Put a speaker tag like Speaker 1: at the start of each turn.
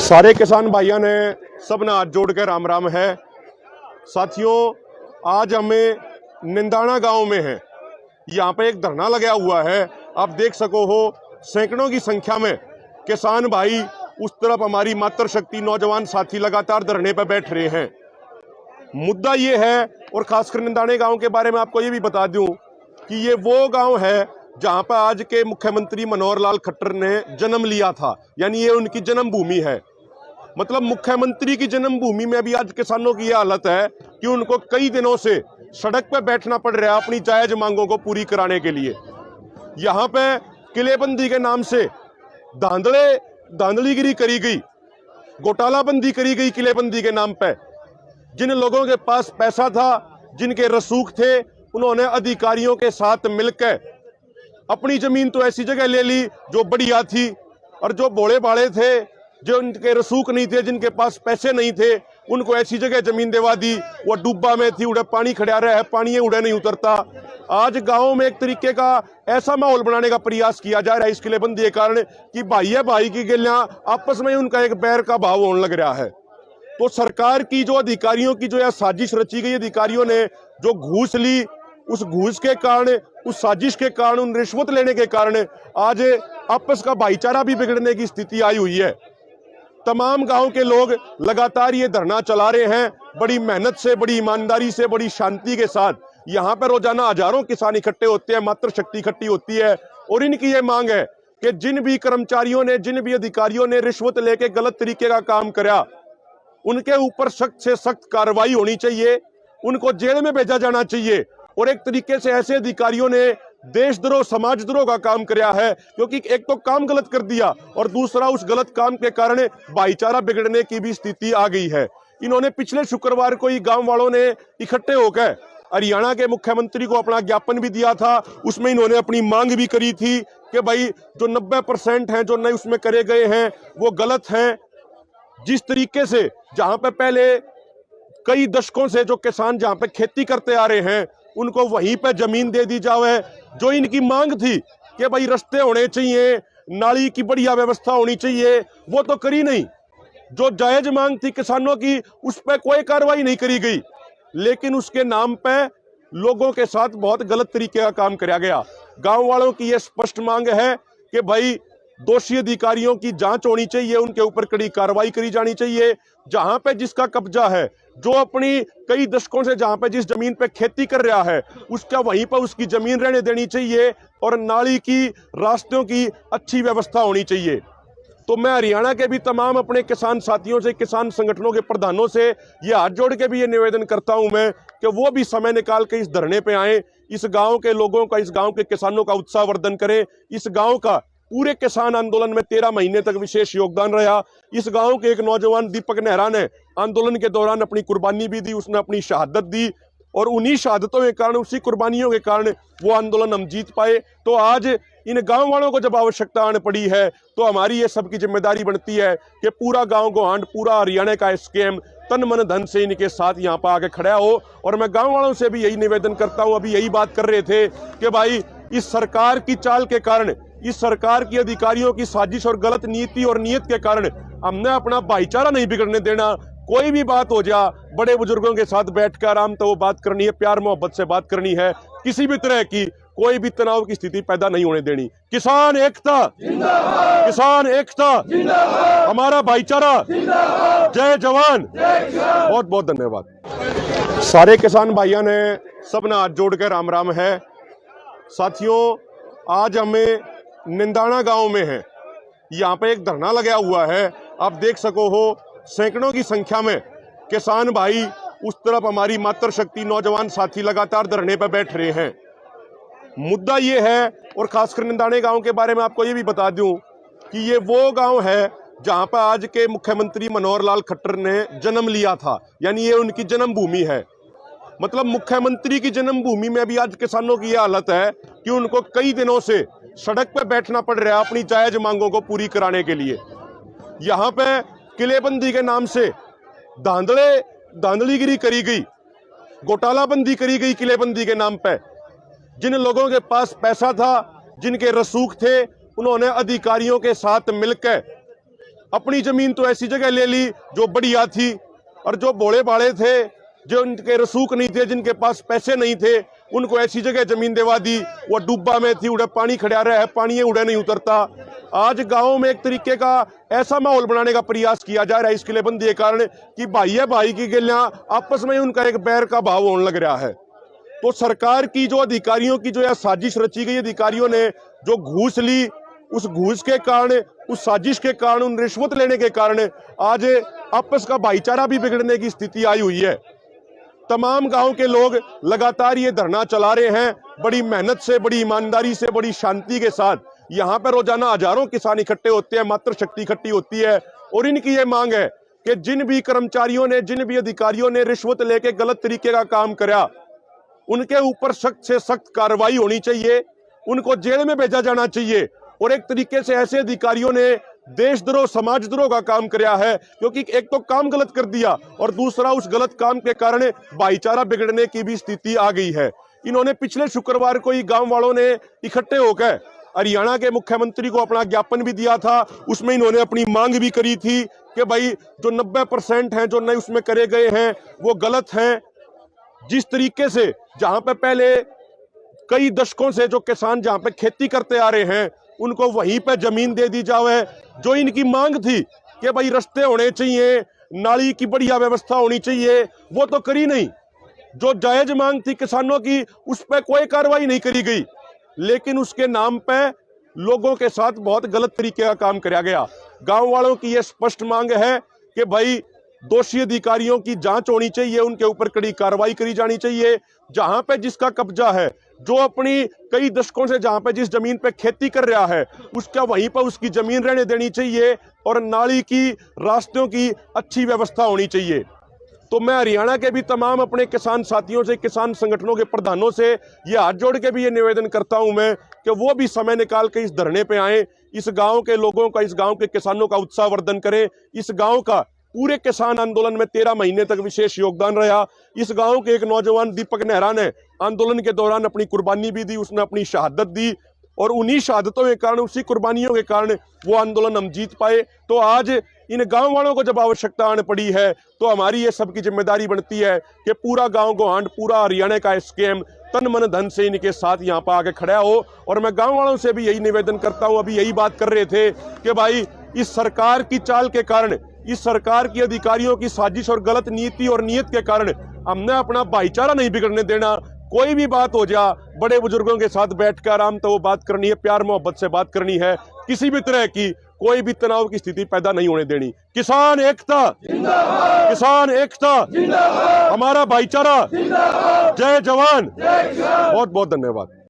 Speaker 1: सारे किसान भाइयों ने सब ने हाथ जोड़ के राम राम है। साथियों, आज हमें निंदाना गांव में है। यहाँ पे एक धरना लगा हुआ है। आप देख सको हो सैकड़ों की संख्या में किसान भाई उस तरफ हमारी मातृशक्ति नौजवान साथी लगातार धरने पर बैठ रहे हैं। मुद्दा ये है, और खासकर निंदाने गांव के बारे में आपको ये भी बता दूं कि ये वो गांव है जहां पर आज के मुख्यमंत्री मनोहर लाल खट्टर ने जन्म लिया था, यानी ये उनकी जन्मभूमि है। मतलब मुख्यमंत्री की जन्मभूमि में भी आज किसानों की ये हालत है कि उनको कई दिनों से सड़क पर बैठना पड़ रहा है अपनी जायज मांगों को पूरी कराने के लिए। यहाँ पे किलेबंदी के नाम से धांधलीगिरी करी गई, घोटालाबंदी करी गई किलेबंदी के नाम पे। जिन लोगों के पास पैसा था, जिनके रसूख थे, उन्होंने अधिकारियों के साथ मिलकर अपनी जमीन तो ऐसी जगह ले ली जो बढ़िया थी, और जो भोले भाले थे, जो उनके रसूख नहीं थे, जिनके पास पैसे नहीं थे, उनको ऐसी जगह जमीन दिवा दी। वो डूबा में थी, उड़े पानी खड़ा रहा है, पानी उड़े नहीं उतरता। आज गांव में एक तरीके का ऐसा माहौल बनाने का प्रयास किया जा रहा है इस किलेबंदी के कारण कि भाई है भाई की गिलियां आपस में उनका एक बैर का भाव होने लग रहा है। तो सरकार की जो अधिकारियों की जो यह साजिश रची गई, अधिकारियों ने जो घूस ली, उस घूस के कारण, उस साजिश के कारण, उन रिश्वत लेने के कारण आज आपस का भाईचारा भी बिगड़ने की स्थिति आई हुई है। तमाम गांव के लोग लगातार ये धरना चला रहे हैं, बड़ी मेहनत से, बड़ी ईमानदारी से, बड़ी शांति के साथ। यहाँ पर रोजाना हजारों किसान इकट्ठे होते हैं, मातृशक्ति इकट्ठी होती है, और इनकी ये मांग है कि जिन भी कर्मचारियों ने, जिन भी अधिकारियों ने रिश्वत लेके गलत तरीके का काम करा, उनके ऊपर सख्त से सख्त कार्रवाई होनी चाहिए, उनको जेल में भेजा जाना चाहिए। और एक तरीके से ऐसे अधिकारियों ने देशद्रोह, समाजद्रोह का काम किया है, क्योंकि एक तो काम गलत कर दिया और दूसरा उस गलत काम के कारण भाईचारा बिगड़ने की भी स्थिति आ गई है। इन्होंने पिछले शुक्रवार को ही गांव वालों ने इकट्ठे होकर हरियाणा के मुख्यमंत्री को अपना ज्ञापन भी दिया था। उसमें इन्होंने अपनी मांग भी करी थी कि भाई जो 90% हैं जो नए उसमें करे गए हैं वो गलत हैं। जिस तरीके से जहां पे पहले कई दशकों से जो किसान जहां पे खेती करते आ रहे हैं, उनको वहीं पे जमीन दे दी जाए। जो इनकी मांग थी कि भाई रास्ते होने चाहिए, नाली की बढ़िया व्यवस्था होनी चाहिए, वो तो करी नहीं। जो जायज मांग थी किसानों की, उस पर कोई कार्रवाई नहीं करी गई, लेकिन उसके नाम पे लोगों के साथ बहुत गलत तरीके का काम किया गया। गांव वालों की यह स्पष्ट मांग है कि भाई दोषी अधिकारियों की जांच होनी चाहिए, उनके ऊपर कड़ी कार्रवाई करी जानी चाहिए। जहां पे जिसका कब्जा है, जो अपनी कई दशकों से जहां पे जिस जमीन पे खेती कर रहा है, उसका वहीं पर उसकी जमीन रहने देनी चाहिए, और नाली की, रास्तों की अच्छी व्यवस्था होनी चाहिए। तो मैं हरियाणा के भी तमाम अपने किसान साथियों से, किसान संगठनों के प्रधानों से ये हाथ जोड़ के भी ये निवेदन करता हूं मैं कि वो भी समय निकाल के इस धरने पे आए, इस गांव के लोगों का, इस गांव के किसानों का उत्साहवर्धन करें। इस गांव का पूरे किसान आंदोलन में 13 महीने तक विशेष योगदान रहा। इस गांव के एक नौजवान दीपक नेहरा ने आंदोलन के दौरान अपनी कुर्बानी भी दी, उसने अपनी शहादत दी, और उन्हीं शहादतों के कारण, उसी कुर्बानियों के कारण वो आंदोलन हम जीत पाए। तो आज इन गांव वालों को जब आवश्यकता आने पड़ी है, तो हमारी ये सबकी जिम्मेदारी बनती है कि पूरा गांव गोहांड, पूरा हरियाणा का स्कीम तन मन धन से इनके साथ यहाँ पर आके खड़ा हो। और मैं गांव वालों से भी यही निवेदन करता हूं, अभी यही बात कर रहे थे कि भाई इस सरकार की चाल के कारण, इस सरकार की अधिकारियों की साजिश और गलत नीति और नीयत के कारण हमने अपना भाईचारा नहीं बिगड़ने देना। कोई भी बात हो जा, बड़े बुजुर्गों के साथ बैठकर आराम तो वो बात करनी है, प्यार मोहब्बत से बात करनी है। किसी भी तरह की कोई भी तनाव की स्थिति पैदा नहीं होने देनी। किसान एकता जिंदाबाद, किसान एकता जिंदाबाद, हमारा भाईचारा जिंदाबाद, जय जवान। बहुत बहुत धन्यवाद। सारे किसान भाइयों ने सब ने हाथ जोड़ के राम राम है। साथियों, आज हमें निंदाना गांव में है। यहाँ पे एक धरना लगा हुआ है। आप देख सको हो सैकड़ों की संख्या में किसान भाई उस तरफ हमारी मातृशक्ति नौजवान साथी लगातार धरने पर बैठ रहे हैं। मुद्दा ये है, और खासकर निंदाने गांव के बारे में आपको ये भी बता दूं कि ये वो गांव है जहां पर आज के मुख्यमंत्री मनोहर लाल खट्टर ने जन्म लिया था, यानी ये उनकी जन्मभूमि है। मतलब मुख्यमंत्री की जन्मभूमि में भी आज किसानों की यह हालत है कि उनको कई दिनों से सड़क पर बैठना पड़ रहा है अपनी जायज मांगों को पूरी कराने के लिए। यहाँ पे किलेबंदी के नाम से धांधलीगिरी करी गई, घोटालाबंदी करी गई किलेबंदी के नाम पे। जिन लोगों के पास पैसा था, जिनके रसूख थे, उन्होंने अधिकारियों के साथ मिलकर अपनी जमीन तो ऐसी जगह ले ली जो बढ़िया थी, और जो भोले भाले थे, जो उनके रसूख नहीं थे, जिनके पास पैसे नहीं थे, उनको ऐसी जगह जमीन दिवा दी। वो डूबा में थी, उड़े पानी खड़ा रहा है, पानी उड़े नहीं उतरता। आज गांव में एक तरीके का ऐसा माहौल बनाने का प्रयास किया जा रहा है इस किलेबंदी के कारण कि भाई है भाई की गिलियां आपस में उनका एक बैर का भाव होने लग रहा है। तो सरकार की जो अधिकारियों की जो यह साजिश रची गई, अधिकारियों ने जो घूस ली, उस घूस के कारण, उस साजिश के कारण, उन रिश्वत लेने के कारण आज आपस का भाईचारा भी बिगड़ने की स्थिति आई हुई है। तमाम गांव के लोग लगातार ये धरना चला रहे हैं, बड़ी मेहनत से, बड़ी ईमानदारी से, बड़ी शांति के साथ। यहाँ पर रोजाना हजारों किसान इकट्ठे होते हैं, मातृ शक्ति इकट्ठी होती है, और इनकी ये मांग है कि जिन भी कर्मचारियों ने, जिन भी अधिकारियों ने रिश्वत लेके गलत तरीके का काम करा, उनके ऊपर सख्त से सख्त कार्रवाई होनी चाहिए, उनको जेल में भेजा जाना चाहिए। और एक तरीके से ऐसे अधिकारियों ने देशद्रोह, समाजद्रोह का काम किया है, क्योंकि एक तो काम गलत कर दिया और दूसरा उस गलत काम के कारण भाईचारा बिगड़ने की भी स्थिति आ गई है। इन्होंने पिछले शुक्रवार को ही गांव वालों ने इकट्ठे होकर हरियाणा के मुख्यमंत्री को अपना ज्ञापन भी दिया था। उसमें इन्होंने अपनी मांग भी करी थी कि भाई जो 90% हैं जो नए उसमें करे गए हैं वो गलत हैं। जिस तरीके से जहां पे पहले कई दशकों से जो किसान जहां पे खेती करते आ रहे हैं उनको वहीं पे जमीन दे दी जाए। जो इनकी मांग थी कि भाई रास्ते होने चाहिए, नाली की बढ़िया व्यवस्था होनी चाहिए, वो तो करी नहीं। जो जायज मांग थी किसानों की उस पर कोई कार्रवाई नहीं करी गई, लेकिन उसके नाम पे लोगों के साथ बहुत गलत तरीके का काम किया गया। गांव वालों की यह स्पष्ट मांग है कि भाई दोषी अधिकारियों की जांच होनी चाहिए, उनके ऊपर कड़ी कार्रवाई करी जानी चाहिए। जहां पे जिसका कब्जा है, जो अपनी कई दशकों से जहां पे जिस जमीन पे खेती कर रहा है उसका वहीं पर उसकी जमीन रहने देनी चाहिए, और नाली की, रास्तों की अच्छी व्यवस्था होनी चाहिए। तो मैं हरियाणा के भी तमाम अपने किसान साथियों से, किसान संगठनों के प्रधानों से ये हाथ जोड़ के भी ये निवेदन करता हूं मैं कि वो भी समय निकाल के इस धरने पे आए, इस गांव के लोगों का, इस गांव के किसानों का उत्साह वर्धन करें। इस गांव का पूरे किसान आंदोलन में 13 महीने तक विशेष योगदान रहा। इस गांव के एक नौजवान दीपक नेहरा ने आंदोलन के दौरान अपनी कुर्बानी भी दी, उसने अपनी शहादत दी, और उन्हीं शहादतों के कारण, उसी कुर्बानियों के कारण वो आंदोलन हम जीत पाए। तो आज इन गांव वालों को जब आवश्यकता आने पड़ी है तो हमारी ये सबकी जिम्मेदारी बनती है कि पूरा गांव गोहांड, पूरा हरियाणा का स्कीम तन मन धन से इनके साथ यहाँ पर आके खड़ा हो। और मैं गांव वालों से भी यही निवेदन करता हूँ, अभी यही बात कर रहे थे कि भाई इस सरकार की चाल के कारण, इस सरकार की अधिकारियों की साजिश और गलत नीति और नीयत के कारण हमने अपना भाईचारा नहीं बिगड़ने देना। कोई भी बात हो जा, बड़े बुजुर्गों के साथ बैठकर आराम तो वो बात करनी है, प्यार मोहब्बत से बात करनी है, किसी भी तरह की कोई भी तनाव की स्थिति पैदा नहीं होने देनी। किसान एकता जिंदाबाद, किसान एकता जिंदाबाद, हमारा भाईचारा जिंदाबाद, जय जवान। बहुत बहुत धन्यवाद।